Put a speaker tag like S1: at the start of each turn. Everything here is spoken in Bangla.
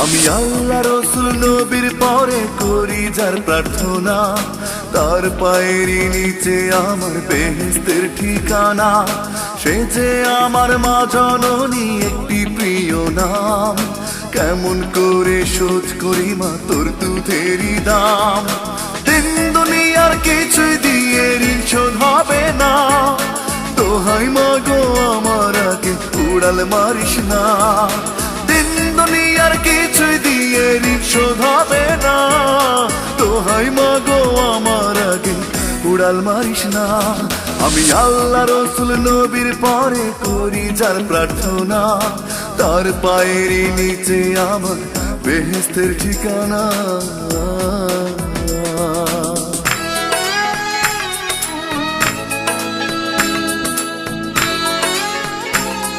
S1: আমি আল্লাহ রসুল নবীর পরে করি যার প্রার্থনা, তার পায়ের নিচে আমার বেহেশতের ঠিকানা। সে যে আমার মা জননী একটি প্রিয় নাম, কেমন করে শোধ করি মা তোর দুধেরই দাম। তিন দুনিয়ার কিছুই দিয়ে ঋণ শোধ হবে না, দোহাই মা গো আমার আগে উড়াল মারিস না। তিন দুনিয়ার কিছুই দিয়ে ঋণ শোধ হবে না, দোহাই মা গো আমার আগে উড়াল মারিস না। আমি আল্লাহ রসুল নবীর পরে করি যার প্রার্থনা, তার পায়ের নিচে আমার বেহেশতের ঠিকানা।